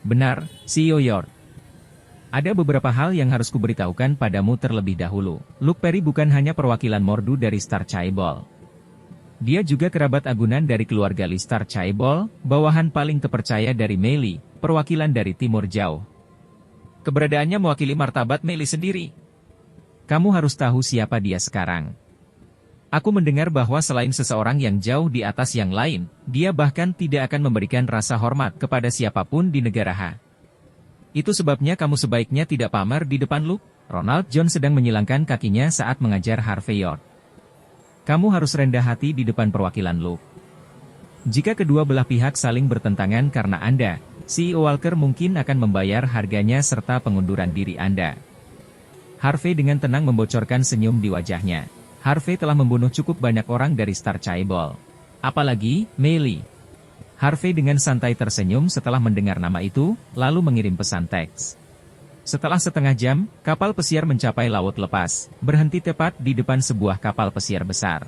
Benar, CEO York. Ada beberapa hal yang harus kuberitahukan padamu terlebih dahulu. Luke Perry bukan hanya perwakilan Mordu dari Star Chaebol. Dia juga kerabat agunan dari keluarga Lee Star Chaebol, bawahan paling terpercaya dari Mei Lee, perwakilan dari Timur Jauh. Keberadaannya mewakili martabat Mei Lee sendiri. Kamu harus tahu siapa dia sekarang. Aku mendengar bahwa selain seseorang yang jauh di atas yang lain, dia bahkan tidak akan memberikan rasa hormat kepada siapapun di negara H. Itu sebabnya kamu sebaiknya tidak pamer di depan Luke. Ronald John sedang menyilangkan kakinya saat mengajar Harvey York. Kamu harus rendah hati di depan perwakilan Luke. Jika kedua belah pihak saling bertentangan karena Anda, CEO Walker mungkin akan membayar harganya serta pengunduran diri Anda. Harvey dengan tenang membocorkan senyum di wajahnya. Harvey telah membunuh cukup banyak orang dari Star Chaebol. Apalagi, Mei Lee. Harvey dengan santai tersenyum setelah mendengar nama itu, lalu mengirim pesan teks. Setelah setengah jam, kapal pesiar mencapai laut lepas, berhenti tepat di depan sebuah kapal pesiar besar.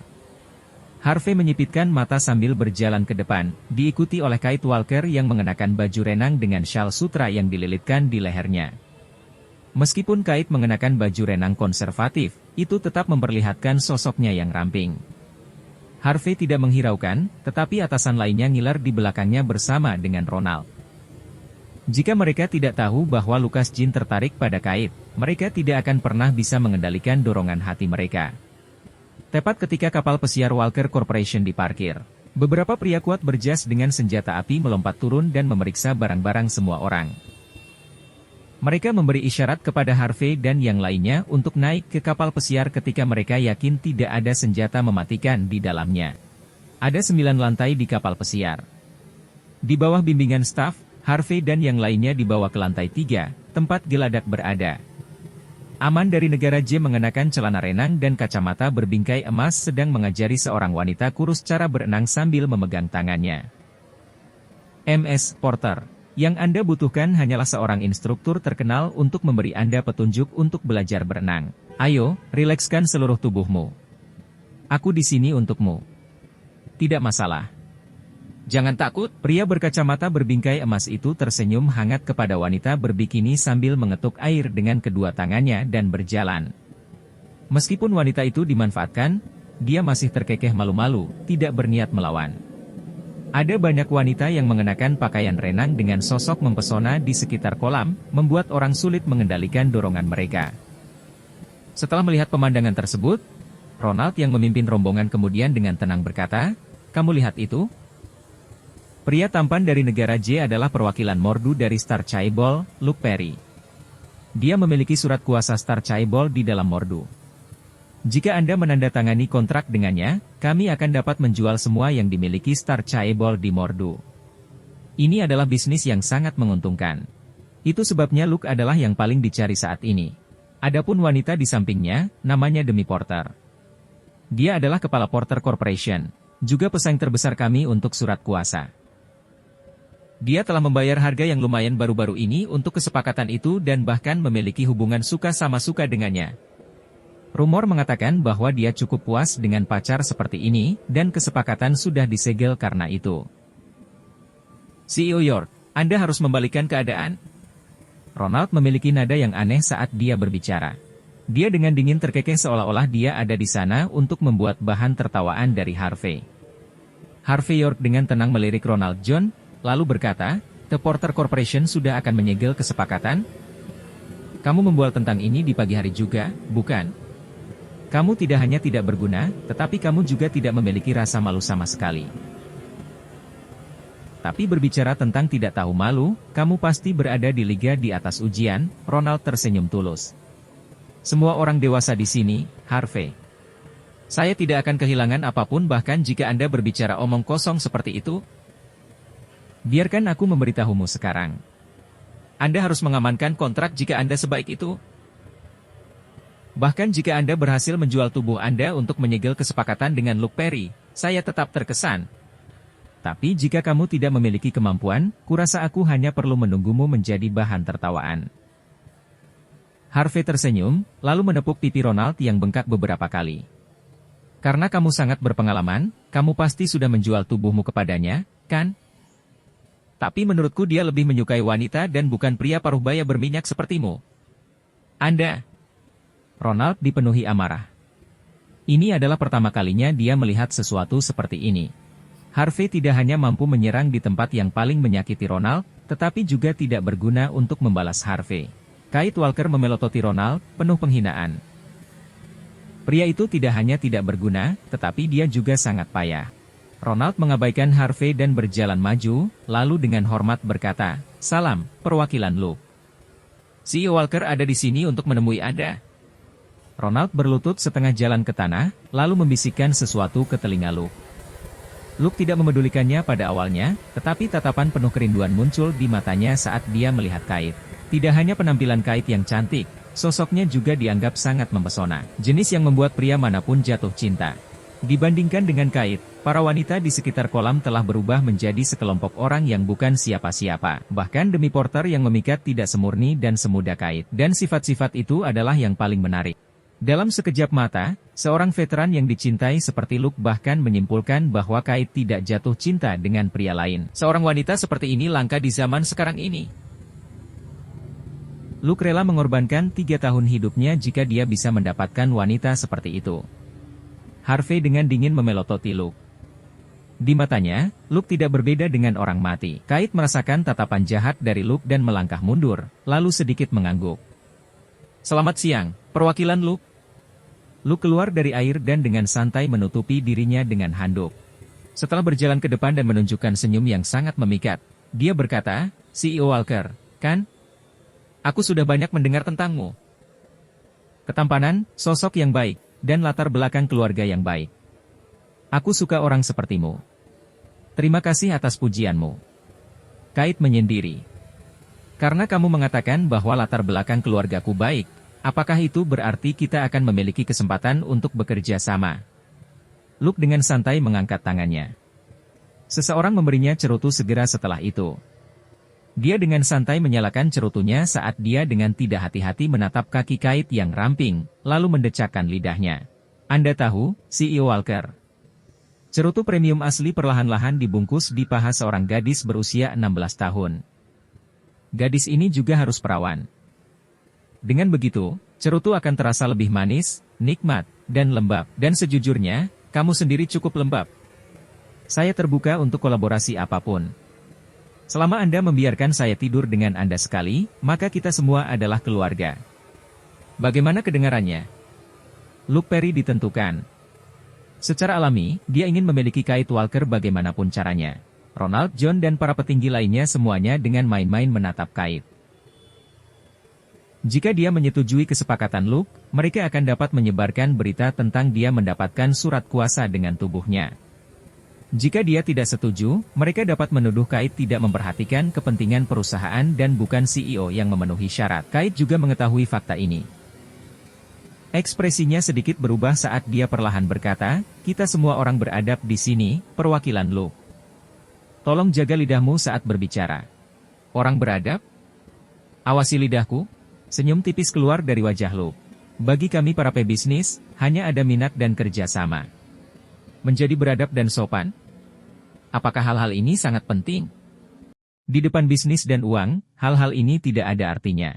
Harvey menyipitkan mata sambil berjalan ke depan, diikuti oleh Kate Walker yang mengenakan baju renang dengan syal sutra yang dililitkan di lehernya. Meskipun Kate mengenakan baju renang konservatif, itu tetap memperlihatkan sosoknya yang ramping. Harvey tidak menghiraukan, tetapi atasan lainnya ngiler di belakangnya bersama dengan Ronald. Jika mereka tidak tahu bahwa Lucas Jean tertarik pada Kate, mereka tidak akan pernah bisa mengendalikan dorongan hati mereka. Tepat ketika kapal pesiar Walker Corporation diparkir, beberapa pria kuat berjas dengan senjata api melompat turun dan memeriksa barang-barang semua orang. Mereka memberi isyarat kepada Harvey dan yang lainnya untuk naik ke kapal pesiar ketika mereka yakin tidak ada senjata mematikan di dalamnya. Ada 9 lantai di kapal pesiar. Di bawah bimbingan staf, Harvey dan yang lainnya dibawa ke lantai 3, tempat Geladak berada. Aman dari negara J mengenakan celana renang dan kacamata berbingkai emas sedang mengajari seorang wanita kurus cara berenang sambil memegang tangannya. MS Porter. Yang Anda butuhkan hanyalah seorang instruktur terkenal untuk memberi Anda petunjuk untuk belajar berenang. Ayo, rilekskan seluruh tubuhmu. Aku di sini untukmu. Tidak masalah. Jangan takut, pria berkacamata berbingkai emas itu tersenyum hangat kepada wanita berbikini sambil mengetuk air dengan kedua tangannya dan berjalan. Meskipun wanita itu dimanfaatkan, dia masih terkekeh malu-malu, tidak berniat melawan. Ada banyak wanita yang mengenakan pakaian renang dengan sosok mempesona di sekitar kolam, membuat orang sulit mengendalikan dorongan mereka. Setelah melihat pemandangan tersebut, Ronald yang memimpin rombongan kemudian dengan tenang berkata, "Kamu lihat itu? Pria tampan dari negara J adalah perwakilan Mordu dari Star Chaebol, Luke Perry. Dia memiliki surat kuasa Star Chaebol di dalam Mordu. Jika Anda menandatangani kontrak dengannya, kami akan dapat menjual semua yang dimiliki Star Chaebol di Mordu. Ini adalah bisnis yang sangat menguntungkan. Itu sebabnya Luke adalah yang paling dicari saat ini. Adapun wanita di sampingnya, namanya Demi Porter. Dia adalah kepala Porter Corporation, juga pesaing terbesar kami untuk surat kuasa. Dia telah membayar harga yang lumayan baru-baru ini untuk kesepakatan itu dan bahkan memiliki hubungan suka sama suka dengannya. Rumor mengatakan bahwa dia cukup puas dengan pacar seperti ini, dan kesepakatan sudah disegel karena itu." CEO York, Anda harus membalikan keadaan. Ronald memiliki nada yang aneh saat dia berbicara. Dia dengan dingin terkekeh seolah-olah dia ada di sana untuk membuat bahan tertawaan dari Harvey. Harvey York dengan tenang melirik Ronald John, lalu berkata, "The Porter Corporation sudah akan menyegel kesepakatan? Kamu membual tentang ini di pagi hari juga, bukan? Kamu tidak hanya tidak berguna, tetapi kamu juga tidak memiliki rasa malu sama sekali. Tapi berbicara tentang tidak tahu malu, kamu pasti berada di liga di atas ujian." Ronald tersenyum tulus. "Semua orang dewasa di sini, Harvey. Saya tidak akan kehilangan apapun bahkan jika Anda berbicara omong kosong seperti itu. Biarkan aku memberitahumu sekarang. Anda harus mengamankan kontrak jika Anda sebaik itu. Bahkan jika Anda berhasil menjual tubuh Anda untuk menyegel kesepakatan dengan Luke Perry, saya tetap terkesan. Tapi jika kamu tidak memiliki kemampuan, kurasa aku hanya perlu menunggumu menjadi bahan tertawaan." Harvey tersenyum, lalu menepuk pipi Ronald yang bengkak beberapa kali. "Karena kamu sangat berpengalaman, kamu pasti sudah menjual tubuhmu kepadanya, kan?" Tapi menurutku dia lebih menyukai wanita dan bukan pria paruh baya berminyak sepertimu. Anda. Ronald dipenuhi amarah. Ini adalah pertama kalinya dia melihat sesuatu seperti ini. Harvey tidak hanya mampu menyerang di tempat yang paling menyakiti Ronald, tetapi juga tidak berguna untuk membalas Harvey. Kate Walker memelototi Ronald, penuh penghinaan. Pria itu tidak hanya tidak berguna, tetapi dia juga sangat payah. Ronald mengabaikan Harvey dan berjalan maju, lalu dengan hormat berkata, "Salam, perwakilan Luke. CEO Walker ada di sini untuk menemui Anda." Ronald berlutut setengah jalan ke tanah, lalu membisikkan sesuatu ke telinga Luke. Luke tidak memedulikannya pada awalnya, tetapi tatapan penuh kerinduan muncul di matanya saat dia melihat Kate. Tidak hanya penampilan Kate yang cantik, sosoknya juga dianggap sangat mempesona. Jenis yang membuat pria manapun jatuh cinta. Dibandingkan dengan Kate, para wanita di sekitar kolam telah berubah menjadi sekelompok orang yang bukan siapa-siapa. Bahkan demi Porter yang memikat tidak semurni dan semudah Kate. Dan sifat-sifat itu adalah yang paling menarik. Dalam sekejap mata, seorang veteran yang dicintai seperti Luke bahkan menyimpulkan bahwa Kate tidak jatuh cinta dengan pria lain. Seorang wanita seperti ini langka di zaman sekarang ini. Luke rela mengorbankan 3 tahun hidupnya jika dia bisa mendapatkan wanita seperti itu. Harvey dengan dingin memelototi Luke. Di matanya, Luke tidak berbeda dengan orang mati. Kate merasakan tatapan jahat dari Luke dan melangkah mundur, lalu sedikit mengangguk. "Selamat siang, perwakilan Luke." Luke keluar dari air dan dengan santai menutupi dirinya dengan handuk. Setelah berjalan ke depan dan menunjukkan senyum yang sangat memikat, dia berkata, "CEO Walker, kan? Aku sudah banyak mendengar tentangmu. Ketampanan, sosok yang baik, dan latar belakang keluarga yang baik. Aku suka orang sepertimu. Terima kasih atas pujianmu." Kate menyendiri. "Karena kamu mengatakan bahwa latar belakang keluargaku baik, apakah itu berarti kita akan memiliki kesempatan untuk bekerja sama?" Luke dengan santai mengangkat tangannya. Seseorang memberinya cerutu segera setelah itu. Dia dengan santai menyalakan cerutunya saat dia dengan tidak hati-hati menatap kaki Kate yang ramping, lalu mendecakkan lidahnya. "Anda tahu, CEO Walker." Cerutu premium asli perlahan-lahan dibungkus di paha seorang gadis berusia 16 tahun. Gadis ini juga harus perawan. Dengan begitu, cerutu akan terasa lebih manis, nikmat, dan lembab. Dan sejujurnya, kamu sendiri cukup lembab. Saya terbuka untuk kolaborasi apapun. Selama Anda membiarkan saya tidur dengan Anda sekali, maka kita semua adalah keluarga. Bagaimana kedengarannya? Luke Perry ditentukan. Secara alami, dia ingin memiliki Kate Walker bagaimanapun caranya. Ronald, John dan para petinggi lainnya semuanya dengan main-main menatap Kate. Jika dia menyetujui kesepakatan Luke, mereka akan dapat menyebarkan berita tentang dia mendapatkan surat kuasa dengan tubuhnya. Jika dia tidak setuju, mereka dapat menuduh Kate tidak memperhatikan kepentingan perusahaan dan bukan CEO yang memenuhi syarat. Kate juga mengetahui fakta ini. Ekspresinya sedikit berubah saat dia perlahan berkata, "Kita semua orang beradab di sini, perwakilan Luke. Tolong jaga lidahmu saat berbicara." "Orang beradab? Awasi lidahku." Senyum tipis keluar dari wajah Luke. "Bagi kami para pebisnis, hanya ada minat dan kerjasama. Menjadi beradab dan sopan? Apakah hal-hal ini sangat penting? Di depan bisnis dan uang, hal-hal ini tidak ada artinya."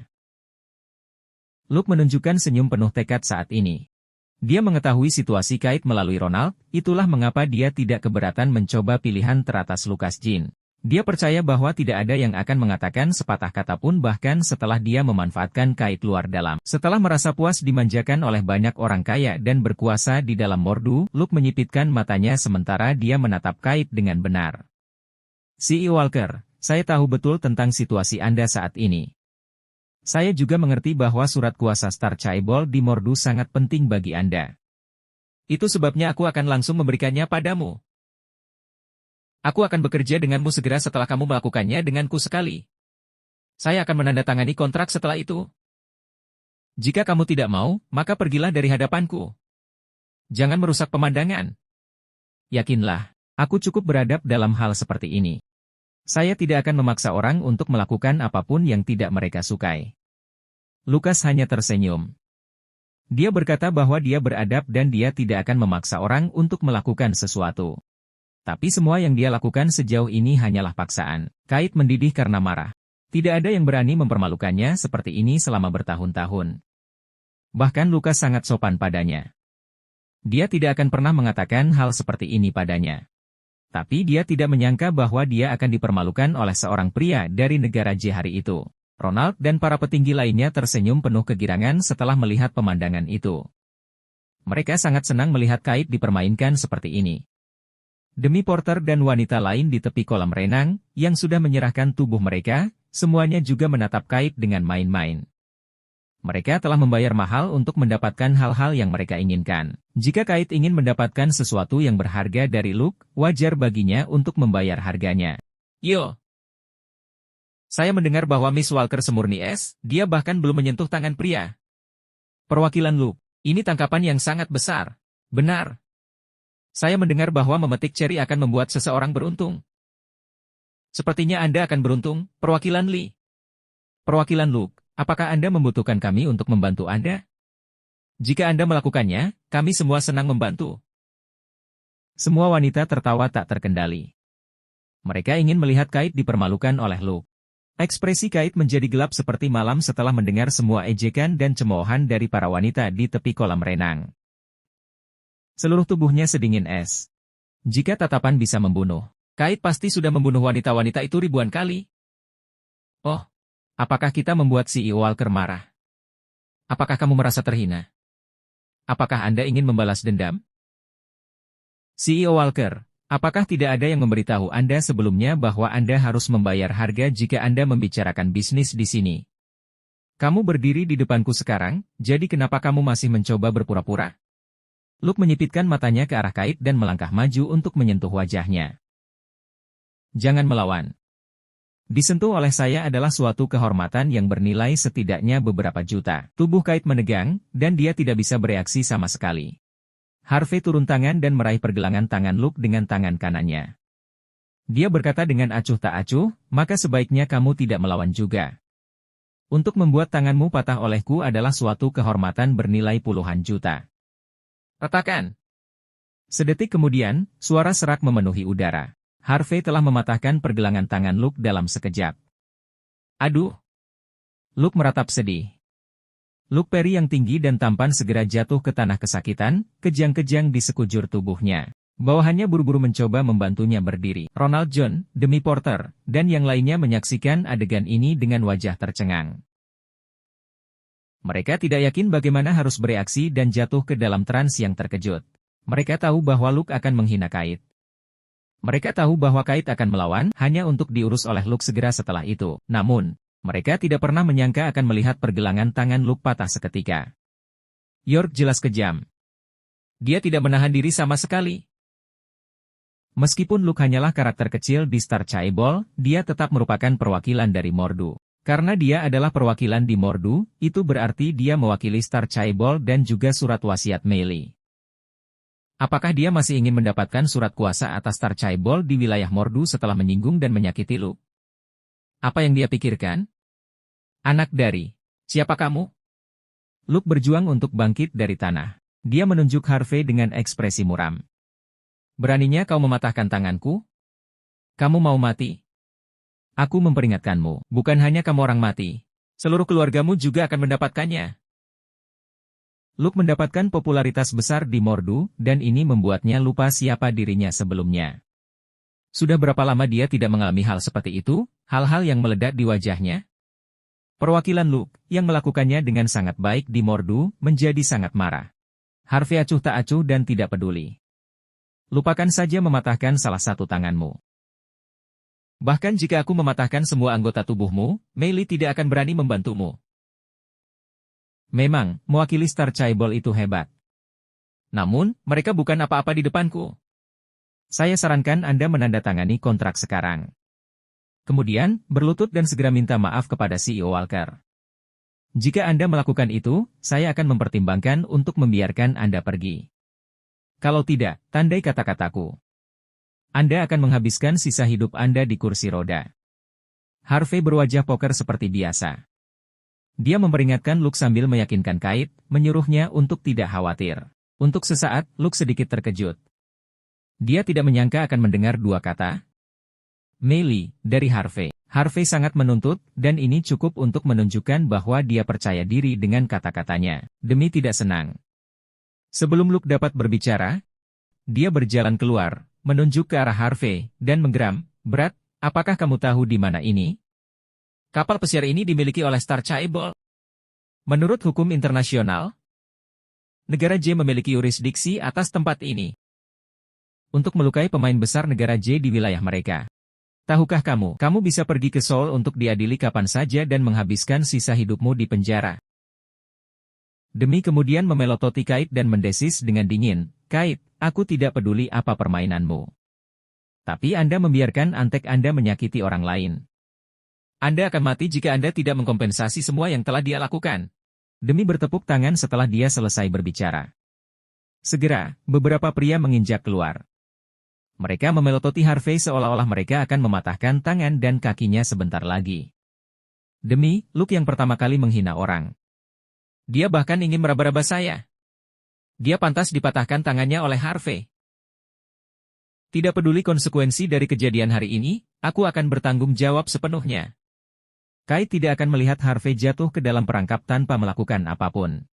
Luke menunjukkan senyum penuh tekad saat ini. Dia mengetahui situasi Kate melalui Ronald, itulah mengapa dia tidak keberatan mencoba pilihan teratas Lucas Jean. Dia percaya bahwa tidak ada yang akan mengatakan sepatah kata pun bahkan setelah dia memanfaatkan Kate luar dalam. Setelah merasa puas dimanjakan oleh banyak orang kaya dan berkuasa di dalam Mordu, Luke menyipitkan matanya sementara dia menatap Kate dengan benar. "CEO Walker, saya tahu betul tentang situasi Anda saat ini. Saya juga mengerti bahwa surat kuasa Star Chaebol di Mordu sangat penting bagi Anda. Itu sebabnya aku akan langsung memberikannya padamu. Aku akan bekerja denganmu segera setelah kamu melakukannya denganku sekali. Saya akan menandatangani kontrak setelah itu. Jika kamu tidak mau, maka pergilah dari hadapanku. Jangan merusak pemandangan. Yakinlah, aku cukup beradab dalam hal seperti ini. Saya tidak akan memaksa orang untuk melakukan apapun yang tidak mereka sukai." Lucas hanya tersenyum. Dia berkata bahwa dia beradab dan dia tidak akan memaksa orang untuk melakukan sesuatu. Tapi semua yang dia lakukan sejauh ini hanyalah paksaan. Kate mendidih karena marah. Tidak ada yang berani mempermalukannya seperti ini selama bertahun-tahun. Bahkan Lukas sangat sopan padanya. Dia tidak akan pernah mengatakan hal seperti ini padanya. Tapi dia tidak menyangka bahwa dia akan dipermalukan oleh seorang pria dari negara J hari itu. Ronald dan para petinggi lainnya tersenyum penuh kegirangan setelah melihat pemandangan itu. Mereka sangat senang melihat Kate dipermainkan seperti ini. Demi Porter dan wanita lain di tepi kolam renang, yang sudah menyerahkan tubuh mereka, semuanya juga menatap Kate dengan main-main. Mereka telah membayar mahal untuk mendapatkan hal-hal yang mereka inginkan. Jika Kate ingin mendapatkan sesuatu yang berharga dari Luke, wajar baginya untuk membayar harganya. Yo! Saya mendengar bahwa Miss Walker semurni es, dia bahkan belum menyentuh tangan pria. Perwakilan Luke, ini tangkapan yang sangat besar. Benar. Saya mendengar bahwa memetik ceri akan membuat seseorang beruntung. Sepertinya Anda akan beruntung, perwakilan Lee. Perwakilan Luke, apakah Anda membutuhkan kami untuk membantu Anda? Jika Anda melakukannya, kami semua senang membantu. Semua wanita tertawa tak terkendali. Mereka ingin melihat Kate dipermalukan oleh Luke. Ekspresi Kate menjadi gelap seperti malam setelah mendengar semua ejekan dan cemoohan dari para wanita di tepi kolam renang. Seluruh tubuhnya sedingin es. Jika tatapan bisa membunuh, Kate pasti sudah membunuh wanita-wanita itu ribuan kali. Oh, apakah kita membuat CEO Walker marah? Apakah kamu merasa terhina? Apakah Anda ingin membalas dendam? CEO Walker, apakah tidak ada yang memberitahu Anda sebelumnya bahwa Anda harus membayar harga jika Anda membicarakan bisnis di sini? Kamu berdiri di depanku sekarang, jadi kenapa kamu masih mencoba berpura-pura? Luke menyipitkan matanya ke arah Kate dan melangkah maju untuk menyentuh wajahnya. Jangan melawan. Disentuh oleh saya adalah suatu kehormatan yang bernilai setidaknya beberapa juta. Tubuh Kate menegang, dan dia tidak bisa bereaksi sama sekali. Harvey turun tangan dan meraih pergelangan tangan Luke dengan tangan kanannya. Dia berkata dengan acuh tak acuh, maka sebaiknya kamu tidak melawan juga. Untuk membuat tanganmu patah olehku adalah suatu kehormatan bernilai puluhan juta. Retakan. Sedetik kemudian, suara serak memenuhi udara. Harvey telah mematahkan pergelangan tangan Luke dalam sekejap. Aduh! Luke meratap sedih. Luke Perry yang tinggi dan tampan segera jatuh ke tanah kesakitan, kejang-kejang di sekujur tubuhnya. Bawahannya buru-buru mencoba membantunya berdiri. Ronald John, Demi Porter, dan yang lainnya menyaksikan adegan ini dengan wajah tercengang. Mereka tidak yakin bagaimana harus bereaksi dan jatuh ke dalam trans yang terkejut. Mereka tahu bahwa Luke akan menghina Kate. Mereka tahu bahwa Kate akan melawan hanya untuk diurus oleh Luke segera setelah itu. Namun, mereka tidak pernah menyangka akan melihat pergelangan tangan Luke patah seketika. York jelas kejam. Dia tidak menahan diri sama sekali. Meskipun Luke hanyalah karakter kecil di Star Chaebol, dia tetap merupakan perwakilan dari Mordu. Karena dia adalah perwakilan di Mordu, itu berarti dia mewakili Star Chaebol dan juga surat wasiat Meili. Apakah dia masih ingin mendapatkan surat kuasa atas Star Chaebol di wilayah Mordu setelah menyinggung dan menyakiti Luke? Apa yang dia pikirkan? Anak dari, siapa kamu? Luke berjuang untuk bangkit dari tanah. Dia menunjuk Harvey dengan ekspresi muram. Beraninya kau mematahkan tanganku? Kamu mau mati? Aku memperingatkanmu, bukan hanya kamu orang mati. Seluruh keluargamu juga akan mendapatkannya. Luke mendapatkan popularitas besar di Mordu, dan ini membuatnya lupa siapa dirinya sebelumnya. Sudah berapa lama dia tidak mengalami hal seperti itu, hal-hal yang meledak di wajahnya? Perwakilan Luke, yang melakukannya dengan sangat baik di Mordu, menjadi sangat marah. Harvey acuh tak acuh dan tidak peduli. Lupakan saja mematahkan salah satu tanganmu. Bahkan jika aku mematahkan semua anggota tubuhmu, Meili tidak akan berani membantumu. Memang, mewakili Star Chaebol itu hebat. Namun, mereka bukan apa-apa di depanku. Saya sarankan Anda menandatangani kontrak sekarang. Kemudian, berlutut dan segera minta maaf kepada CEO Walker. Jika Anda melakukan itu, saya akan mempertimbangkan untuk membiarkan Anda pergi. Kalau tidak, tandai kata-kataku. Anda akan menghabiskan sisa hidup Anda di kursi roda. Harvey berwajah poker seperti biasa. Dia memperingatkan Luke sambil meyakinkan Kate, menyuruhnya untuk tidak khawatir. Untuk sesaat, Luke sedikit terkejut. Dia tidak menyangka akan mendengar dua kata Melly dari Harvey. Harvey sangat menuntut, dan ini cukup untuk menunjukkan bahwa dia percaya diri dengan kata-katanya. Demi tidak senang. Sebelum Luke dapat berbicara, dia berjalan keluar, menunjuk ke arah Harvey, dan menggeram, "Brad, apakah kamu tahu di mana ini? Kapal pesiar ini dimiliki oleh Star Chaebol. Menurut hukum internasional, negara J memiliki yurisdiksi atas tempat ini untuk melukai pemain besar negara J di wilayah mereka. Tahukah kamu bisa pergi ke Seoul untuk diadili kapan saja dan menghabiskan sisa hidupmu di penjara." Demi kemudian memelototi Kate dan mendesis dengan dingin, "Kate, aku tidak peduli apa permainanmu. Tapi Anda membiarkan antek Anda menyakiti orang lain. Anda akan mati jika Anda tidak mengkompensasi semua yang telah dia lakukan." Demi bertepuk tangan setelah dia selesai berbicara. Segera, beberapa pria menginjak keluar. Mereka memelototi Harvey seolah-olah mereka akan mematahkan tangan dan kakinya sebentar lagi. Demi, Luke yang pertama kali menghina orang. Dia bahkan ingin meraba-raba saya. Dia pantas dipatahkan tangannya oleh Harvey. Tidak peduli konsekuensi dari kejadian hari ini, aku akan bertanggung jawab sepenuhnya. Kai tidak akan melihat Harvey jatuh ke dalam perangkap tanpa melakukan apapun.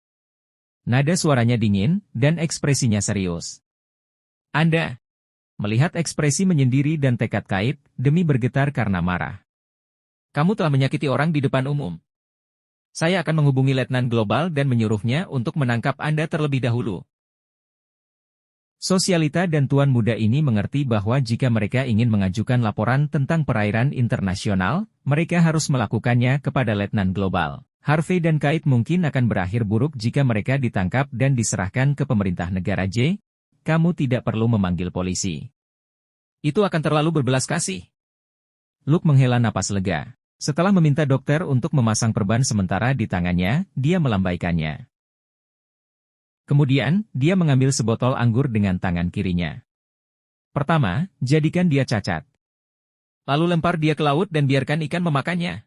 Nada suaranya dingin, dan ekspresinya serius. Anda melihat ekspresi menyendiri dan tekad Kate, Demi bergetar karena marah. "Kamu telah menyakiti orang di depan umum. Saya akan menghubungi Letnan Global dan menyuruhnya untuk menangkap Anda terlebih dahulu." Sosialita dan tuan muda ini mengerti bahwa jika mereka ingin mengajukan laporan tentang perairan internasional, mereka harus melakukannya kepada Letnan Global. Harvey dan Kate mungkin akan berakhir buruk jika mereka ditangkap dan diserahkan ke pemerintah negara J. Kamu tidak perlu memanggil polisi. Itu akan terlalu berbelas kasih. Luke menghela napas lega. Setelah meminta dokter untuk memasang perban sementara di tangannya, dia melambaikannya. Kemudian, dia mengambil sebotol anggur dengan tangan kirinya. Pertama, jadikan dia cacat. Lalu lempar dia ke laut dan biarkan ikan memakannya.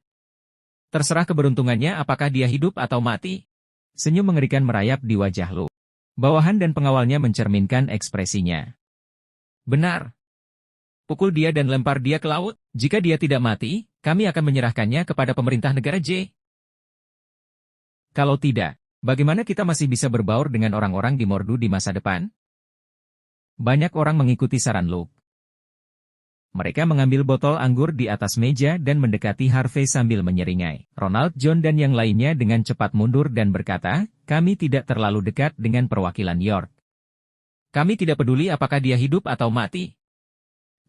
Terserah keberuntungannya apakah dia hidup atau mati. Senyum mengerikan merayap di wajah Luke. Bawahan dan pengawalnya mencerminkan ekspresinya. Benar. Pukul dia dan lempar dia ke laut. Jika dia tidak mati, kami akan menyerahkannya kepada pemerintah negara J. Kalau tidak, bagaimana kita masih bisa berbaur dengan orang-orang di Mordu di masa depan? Banyak orang mengikuti saran Luke. Mereka mengambil botol anggur di atas meja dan mendekati Harvey sambil menyeringai. Ronald, John dan yang lainnya dengan cepat mundur dan berkata, "Kami tidak terlalu dekat dengan perwakilan York. Kami tidak peduli apakah dia hidup atau mati."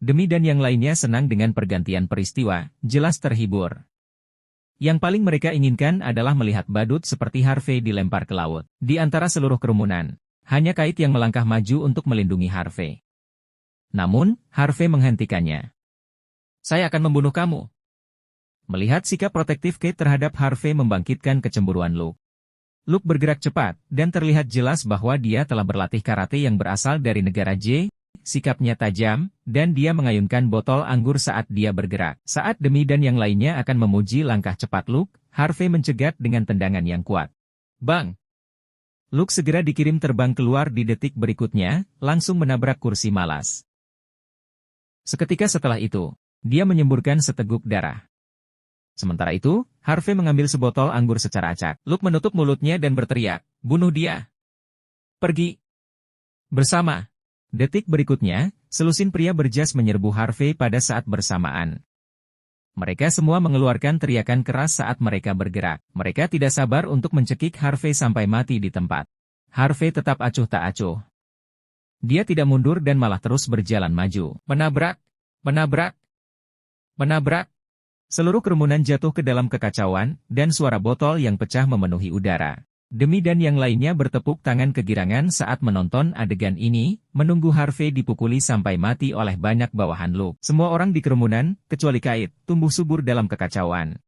Demi dan yang lainnya senang dengan pergantian peristiwa, jelas terhibur. Yang paling mereka inginkan adalah melihat badut seperti Harvey dilempar ke laut. Di antara seluruh kerumunan, hanya Kate yang melangkah maju untuk melindungi Harvey. Namun, Harvey menghentikannya. "Saya akan membunuh kamu." Melihat sikap protektif Kate terhadap Harvey membangkitkan kecemburuan Luke. Luke bergerak cepat, dan terlihat jelas bahwa dia telah berlatih karate yang berasal dari negara J, sikapnya tajam, dan dia mengayunkan botol anggur saat dia bergerak. Saat Demi dan yang lainnya akan memuji langkah cepat Luke, Harvey mencegat dengan tendangan yang kuat. Bang! Luke segera dikirim terbang keluar di detik berikutnya, langsung menabrak kursi malas. Seketika setelah itu, dia menyemburkan seteguk darah. Sementara itu, Harvey mengambil sebotol anggur secara acak. Luke menutup mulutnya dan berteriak, "Bunuh dia! Pergi! Bersama!" Detik berikutnya, selusin pria berjas menyerbu Harvey pada saat bersamaan. Mereka semua mengeluarkan teriakan keras saat mereka bergerak. Mereka tidak sabar untuk mencekik Harvey sampai mati di tempat. Harvey tetap acuh tak acuh. Dia tidak mundur dan malah terus berjalan maju. Menabrak! Menabrak! Menabrak! Seluruh kerumunan jatuh ke dalam kekacauan, dan suara botol yang pecah memenuhi udara. Demi dan yang lainnya bertepuk tangan kegirangan saat menonton adegan ini, menunggu Harvey dipukuli sampai mati oleh banyak bawahan Luke. Semua orang di kerumunan, kecuali Kate, tumbuh subur dalam kekacauan.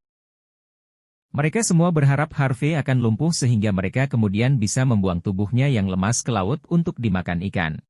Mereka semua berharap Harvey akan lumpuh sehingga mereka kemudian bisa membuang tubuhnya yang lemas ke laut untuk dimakan ikan.